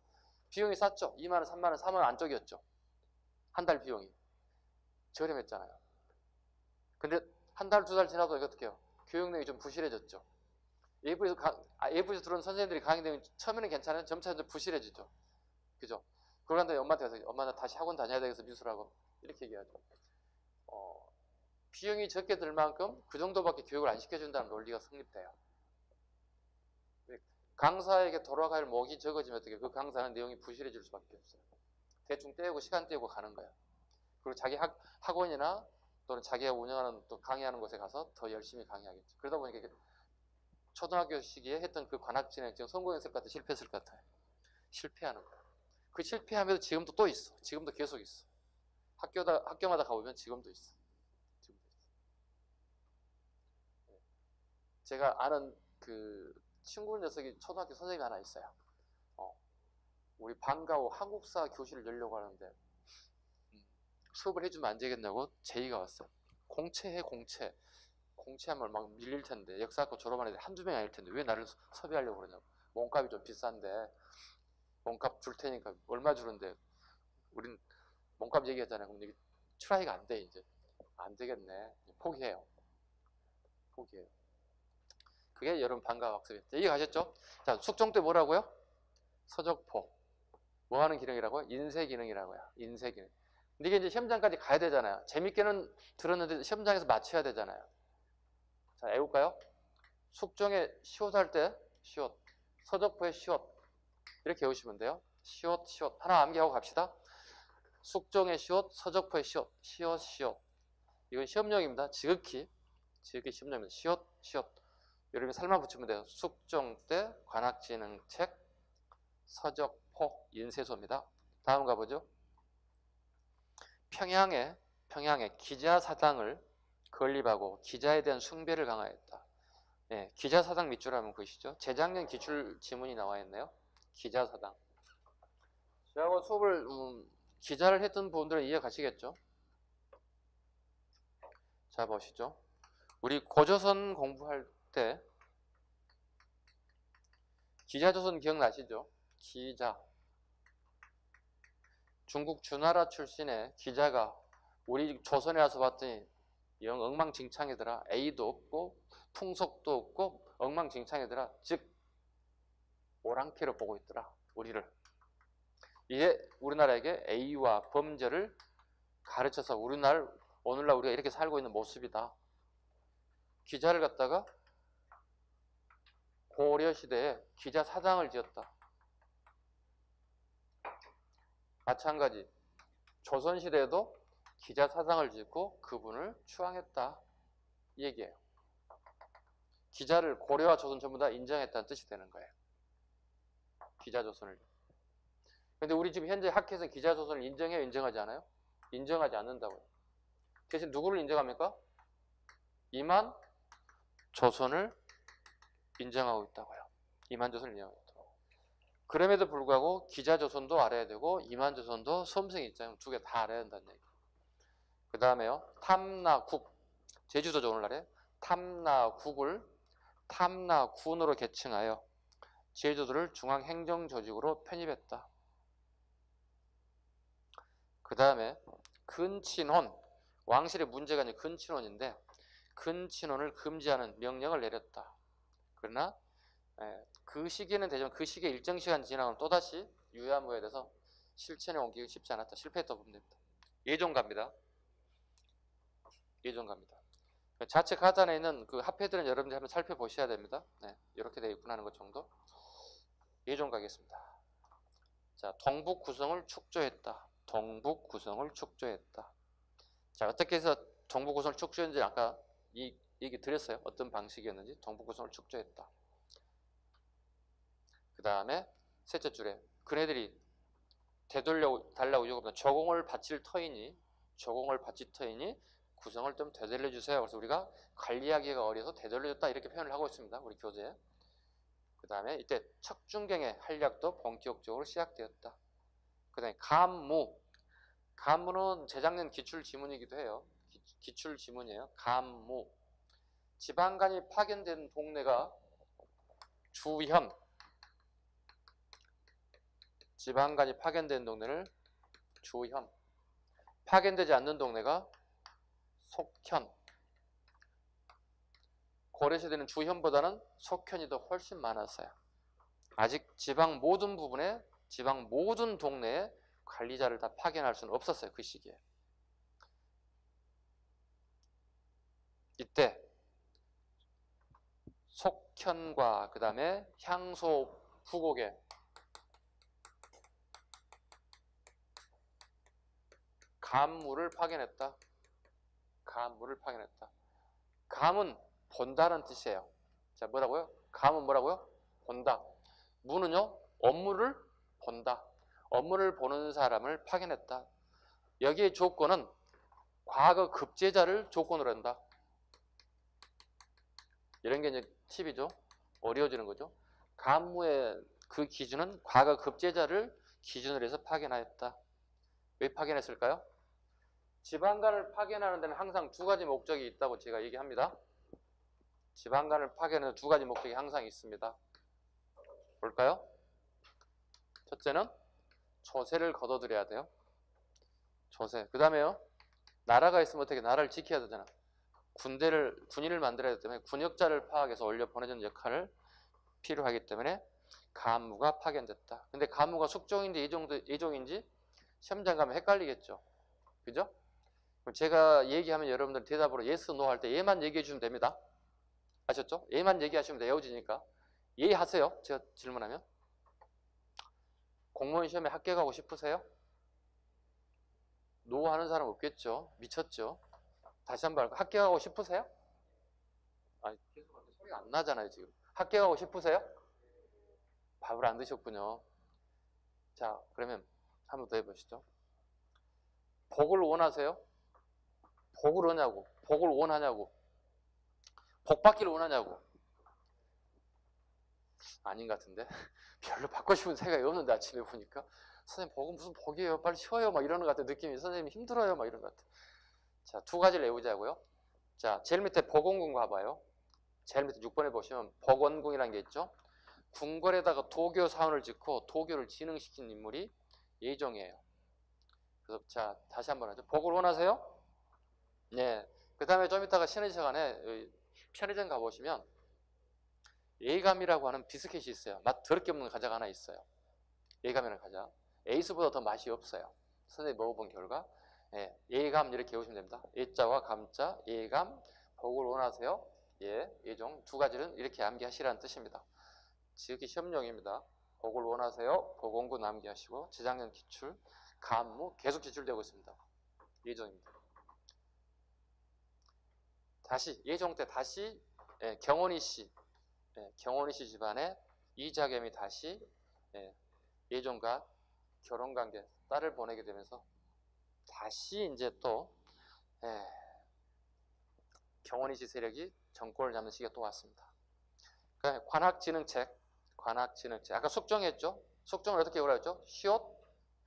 비용이 쌌죠? 2만 원, 3만 원, 4만 원 안쪽이었죠. 한 달 비용이. 저렴했잖아요. 근데 한 달, 두 달 지나도 이거 어떻게 해요? 교육 내용이 좀 부실해졌죠. 예부에서 들어온 선생님들이 강의 내용이 처음에는 괜찮아요. 점차 부실해지죠. 그죠? 그러고 난 엄마한테 가서 엄마 나 다시 학원 다녀야 되겠어 미술학원. 이렇게 얘기하죠. 비용이 적게 들 만큼 그 정도밖에 교육을 안 시켜준다는 논리가 성립돼요. 강사에게 돌아갈 목이 적어지면 어떻게 그 강사는 내용이 부실해질 수밖에 없어요. 대충 떼고 시간 떼고 가는 거예요. 그리고 자기 학원이나 또는 자기가 운영하는 또 강의하는 곳에 가서 더 열심히 강의하겠죠. 그러다 보니까 초등학교 시기에 했던 그 관악진흥책 성공했을 것 같아요? 실패했을 것 같아요? 실패하는 거예요. 그 실패하면서 지금도 또 있어. 지금도 계속 있어. 학교마다 가보면 지금도 있어. 제가 아는 그 친구 녀석이 초등학교 선생님이 하나 있어요. 우리 방과 후 한국사 교실을 열려고 하는데 수업을 해주면 안 되겠냐고 제의가 왔어요. 공채해 공채. 공채하면 막 밀릴 텐데 역사학과 졸업한 애들 한두 명이 아닐 텐데 왜 나를 섭외하려고 그러냐고. 몸값이 좀 비싼데 몸값 줄 테니까 얼마 주는데 우린 몸값 얘기했잖아요. 그럼 이게 트라이가 안 돼 이제. 안 되겠네. 포기해요. 포기해요. 그게 여러분 방과 학습이에요. 이해가셨죠? 자, 숙종 때 뭐라고요? 서적포. 뭐 하는 기능이라고요? 인쇄 기능이라고요. 인쇄 기능. 근데 이게 이제 시험장까지 가야 되잖아요. 재밌게는 들었는데 시험장에서 맞춰야 되잖아요. 자, 외울까요? 숙종의 시옷 할 때 시옷, 서적포의 시옷 이렇게 외우시면 돼요. 시옷, 시옷 하나 암기하고 갑시다. 숙종의 시옷, 서적포의 시옷, 시옷, 시옷. 이건 시험용입니다. 지극히 시험용입니다. 시옷, 시옷. 여러분이 살만 붙이면 돼요. 숙종 때 관악진흥책, 서적포, 인쇄소입니다. 다음 가보죠. 평양에 기자사당을 건립하고 기자에 대한 숭배를 강화했다. 예, 기자사당 밑줄 하면 보시죠. 재작년 기출지문이 나와 있네요. 기자사당. 저하고 수업을 기자를 했던 분들은 이해 가시겠죠? 자 보시죠. 우리 고조선 공부할 때 기자조선 기억나시죠? 기자. 중국 주나라 출신의 기자가 우리 조선에 와서 봤더니 영 엉망진창이더라. A도 없고 풍속도 없고 엉망진창이더라. 즉 오랑캐로 보고 있더라. 우리를. 이게 우리나라에게 A와 범죄를 가르쳐서 오늘날 우리가 이렇게 살고 있는 모습이다. 기자를 갖다가 고려시대에 기자사당을 지었다. 마찬가지 조선시대에도 기자사당을 짓고 그분을 추앙했다. 이 얘기예요. 기자를 고려와 조선 전부 다 인정했다는 뜻이 되는 거예요. 기자조선을. 근데 우리 지금 현재 학회에서는 기자조선을 인정해요? 인정하지 않아요? 인정하지 않는다고요. 대신 누구를 인정합니까? 이만 조선을 인정하고 있다고요. 이만조선을 인정하고 있다고. 그럼에도 불구하고 기자조선도 알아야 되고 이만조선도 수험생 입장은 두 개 다 알아야 된다는 얘기예요. 그 다음에요. 탐나국. 제주도죠 오늘날에. 탐나국을 탐나군으로 계층하여 제주도를 중앙행정조직으로 편입했다. 그 다음에 근친혼. 왕실의 문제가 이제 근친혼인데 근친혼을 금지하는 명령을 내렸다. 그러나 그 시기는 되지만 그 시기에 일정 시간 지나면 또다시 유야무에 대해서 실천에 옮기기 쉽지 않았다. 실패했다고 보면 됩니다. 예종갑니다. 예종갑니다. 좌측 하단에 있는 그 합해들은 여러분들이 한번 살펴보셔야 됩니다. 네, 이렇게 되어 있구나 하는 것 정도. 예종가겠습니다. 자, 동북 구성을 축조했다. 동북 구성을 축조했다. 자, 어떻게 해서 동북 구성을 축조했는지 아까 이 얘기 드렸어요. 어떤 방식이었는지. 동북 구성을 축조했다. 그 다음에 셋째 줄에 그네들이 되돌려 달라고 요구합니다. 저공을 바칠 터이니 구성을 좀 되돌려 주세요. 그래서 우리가 관리하기가 어려서 되돌려줬다 이렇게 표현을 하고 있습니다. 우리 교재. 그 다음에 이때 척중경의 한략도 본격적으로 시작되었다. 그 다음에 간무는 재작년 기출지문이기도 해요. 기출지문이에요. 간무. 지방간이 파견된 동네가 주현. 지방간이 파견된 동네를 주현. 파견되지 않는 동네가 속현. 고려시대는 주현보다는 속현이 더 훨씬 많았어요. 아직 지방 모든 부분에, 지방 모든 동네에 관리자를 다 파견할 수는 없었어요. 그 시기에. 이때 속현과 그 다음에 향소 부곡에 간무를 파견했다. 간무를 파견했다. 감은 본다는 뜻이에요. 자, 뭐라고요? 감은 뭐라고요? 본다. 무는요? 업무를 본다. 업무를 보는 사람을 파견했다. 여기에 조건은 과거 급제자를 조건으로 한다. 이런 게 이제 팁이죠. 어려워지는 거죠. 간무의 그 기준은 과거 급제자를 기준으로 해서 파견하였다. 왜 파견했을까요? 지방간을 파견하는 데는 항상 두 가지 목적이 있다고 제가 얘기합니다. 지방간을 파견하는 두 가지 목적이 항상 있습니다. 볼까요? 첫째는 조세를 걷어들여야 돼요. 조세. 그 다음에요. 나라가 있으면 어떻게 나라를 지켜야 되잖아. 군인을 만들어야 되기 때문에 군역자를 파악해서 올려 보내주는 역할을 필요하기 때문에 간무가 파견됐다. 근데 간무가 숙종인지 예종인지 시험장 가면 헷갈리겠죠. 그죠? 제가 얘기하면 여러분들 대답으로 yes, no 할 때 얘만 얘기해 주시면 됩니다. 아셨죠? 얘만 얘기하시면 외워지니까. 예 하세요. 제가 질문하면. 공무원 시험에 합격하고 싶으세요? 노 하는 사람 없겠죠. 미쳤죠. 다시 한번 합격하고 싶으세요? 아니, 계속 소리가 안 나잖아요, 지금. 합격하고 싶으세요? 밥을 안 드셨군요. 자, 그러면 한 번 더 해보시죠. 복을 원하세요? 복을 원하냐고. 복을 원하냐고. 복 받기를 원하냐고. 아닌 것 같은데. 별로 받고 싶은 생각이 없는데 아침에 보니까. 선생님 복은 무슨 복이에요. 빨리 쉬어요. 막 이러는 것 같아. 느낌이. 선생님 힘들어요. 막 이런 것 같아. 자, 두 가지를 외우자고요. 자, 제일 밑에 복원궁 가봐요. 제일 밑에 6번에 보시면 복원궁이라는 게 있죠. 궁궐에다가 도교 사원을 짓고 도교를 진흥시킨 인물이 예종이에요. 그래서 자, 다시 한번 하죠. 복을 원하세요? 네. 그 다음에 좀 이따가 쉬는 시간에 편의점 가보시면 예감이라고 하는 비스켓이 있어요. 맛 더럽게 없는 과자가 하나 있어요. 예감이라는 과자. 에이스보다 더 맛이 없어요. 선생님이 먹어본 결과 예감 이렇게 외우시면 됩니다. 예자와 감자, 예감, 복을 원하세요? 예, 예종 두 가지는 이렇게 암기하시라는 뜻입니다. 지극히 시험용입니다. 복을 원하세요? 복원군 암기하시고 재작년 기출, 간무 계속 기출되고 있습니다. 예종입니다. 다시 예종 때 다시 경원이 씨 집안에 이자겸이 다시 예종과 결혼관계 딸을 보내게 되면서 다시 이제 또 경원이 씨 세력이 정권을 잡는 시기가 또 왔습니다. 그러니까 관학진흥책 아까 숙종했죠? 숙종을 어떻게 외우라고 했죠?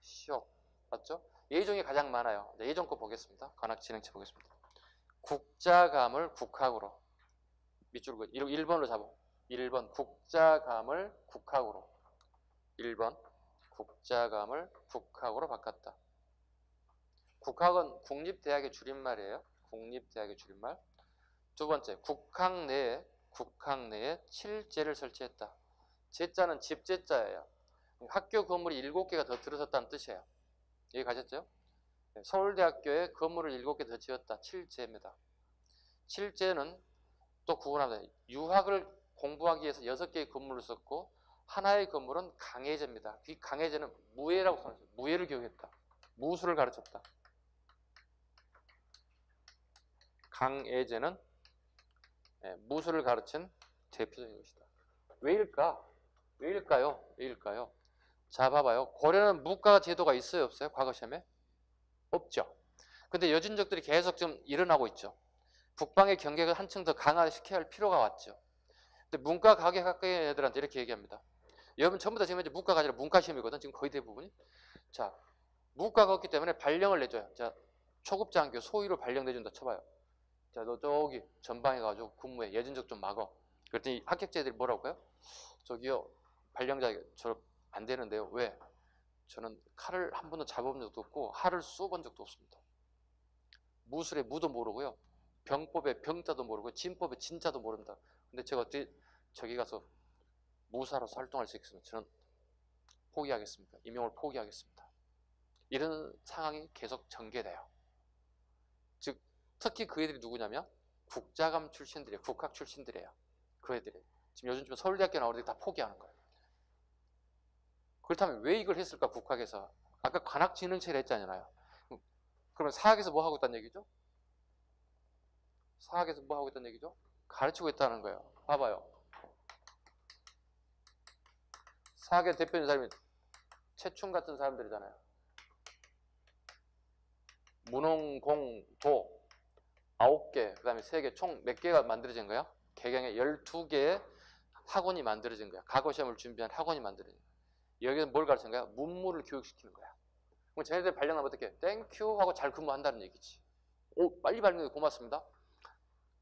시옷 맞죠? 예종이 가장 많아요. 예종 거 보겠습니다. 관학진흥책 보겠습니다. 국자감을 국학으로 밑줄 1번으로 잡아. 1번 국자감을 국학으로 1번 국자감을 국학으로 바꿨다. 국학은 국립대학의 줄임말이에요. 국립대학의 줄임말. 두 번째, 국학 내에 칠제를 설치했다. 제자는 집제자예요. 학교 건물이 7개가 더 들어섰다는 뜻이에요. 여기 가셨죠? 서울대학교에 건물을 7개 더 지었다. 칠제입니다. 칠제는 또 구분합니다. 유학을 공부하기 위해서 6개의 건물을 썼고 하나의 건물은 강해제입니다. 이 강해제는 무예라고 써놨어요. 무예를 교육했다. 무술을 가르쳤다. 강해제는 무술을 가르친 대표적인 것이다. 왜일까? 왜일까요? 자, 봐봐요. 고려는 무과 제도가 있어요, 없어요? 과거 시험에? 없죠. 근데 여진족들이 계속 좀 일어나고 있죠. 북방의 경계를 한층 더 강화시켜야 할 필요가 왔죠. 근데 문과 가게 가까이 애들한테 이렇게 얘기합니다. 여러분 전부 다 지금 이제 문과가 아니라 문과 시험이거든. 지금 거의 대부분이. 자, 문과가 없기 때문에 발령을 내줘요. 자, 초급장교 소위로 발령 내준다 쳐봐요. 자, 너 저기 전방에 가가지고 근무해. 여진족 좀 막어. 그랬더니 합격자들이 뭐라고 해요? 저기요, 발령자 저 안 되는데요. 왜? 저는 칼을 한 번도 잡아본 적도 없고 활을 쏘본 적도 없습니다. 무술의 무도 모르고요. 병법의 병자도 모르고 진법의 진자도 모른다. 근데 제가 어떻게 저기 가서 무사로서 활동할 수 있겠습니까? 저는 포기하겠습니다. 임용을 포기하겠습니다. 이런 상황이 계속 전개돼요. 즉 특히 그 애들이 누구냐면 국자감 출신들이에요. 국학 출신들이에요. 그 애들이 지금 요즘 서울대학교 나오는 애들이 다 포기하는 거예요. 그렇다면 왜 이걸 했을까? 국학에서 아까 관학진흥체를 했잖아요. 그러면 사학에서 뭐 하고 있다는 얘기죠? 사학에서 뭐 하고 있다는 얘기죠? 가르치고 있다는 거예요. 봐봐요. 사학의 대표적인 사람이 최충 같은 사람들이잖아요. 문홍공도 9개, 그 다음에 3개, 총 몇 개가 만들어진 거야? 개경에 12개의 학원이 만들어진 거야. 과거 시험을 준비한 학원이 만들어진 거야. 여기서 뭘 가르치는 거야? 문무를 교육시키는 거야. 그럼 쟤네들 발령하면 어떻게? 땡큐 하고 잘 근무한다는 얘기지. 오, 빨리 발령해 고맙습니다.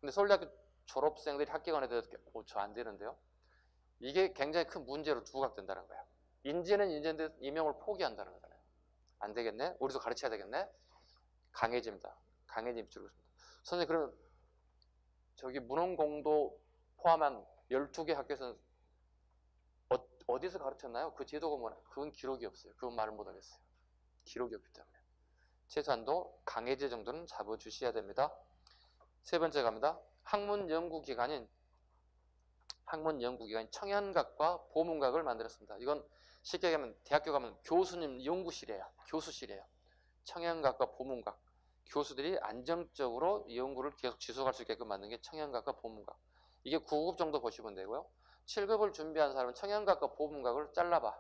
근데 서울대학교 졸업생들이 합격한 애들 어떻게? 저 안 되는데요? 이게 굉장히 큰 문제로 부각된다는 거야. 인재는 인재인데 임용을 포기한다는 거잖아요. 안 되겠네? 우리도 가르쳐야 되겠네? 강해집니다. 강해짐 줄고 있습니다. 선생님, 그러면 저기 문헌공도 포함한 12개 학교에서는 어디서 가르쳤나요? 그 제도가 뭐냐? 그건 기록이 없어요. 그건 말을 못 하겠어요. 기록이 없기 때문에. 최소한도 강해제 정도는 잡아주셔야 됩니다. 세 번째 갑니다. 학문연구기관인 청년각과 보문각을 만들었습니다. 이건 쉽게 얘기하면 대학교 가면 교수님 연구실이에요. 교수실이에요. 청년각과 보문각. 교수들이 안정적으로 연구를 계속 지속할 수 있게끔 만든 게 청년각과 보문각. 이게 9급 정도 보시면 되고요. 7급을 준비한 사람은 청년각과 보문각을 잘라봐.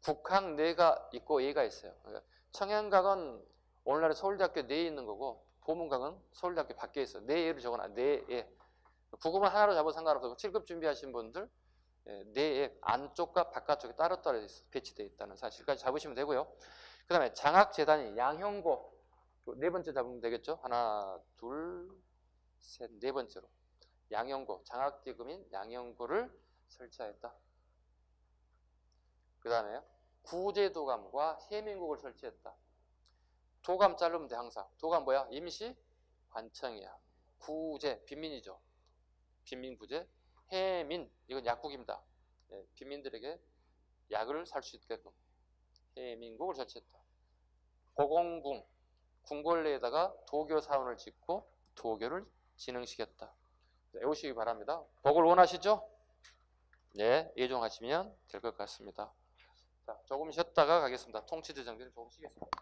국학 내가 있고 예가 있어요. 그러니까 청년각은 오늘날의 서울대학교 내에 있는 거고 보문각은 서울대학교 밖에 있어요. 내예를 적어놔. 내예. 9급은 하나로 잡아도 상관없고 7급 준비하신 분들 내에 안쪽과 바깥쪽에 따로따로 배치되어 있다는 사실까지 잡으시면 되고요. 그 다음에 장학재단이 양형고 네 번째 잡으면 되겠죠. 하나, 둘, 셋, 네 번째로 양형고, 장학기금인 양형고를 설치하였다. 그 다음에 구제도감과 해민국을 설치했다. 도감 자르면 돼 항상. 도감 뭐야? 임시 관청이야. 구제 빈민이죠. 빈민구제. 해민 이건 약국입니다. 빈민들에게 약을 살 수 있게끔 해민국을 설치했다. 보공궁 궁궐내에다가 도교 사원을 짓고 도교를 진흥시켰다. 외우시기 바랍니다. 복을 원하시죠? 네, 예종하시면 될 것 같습니다. 자, 조금 쉬었다가 가겠습니다. 통치제 정리를 조금 쉬겠습니다.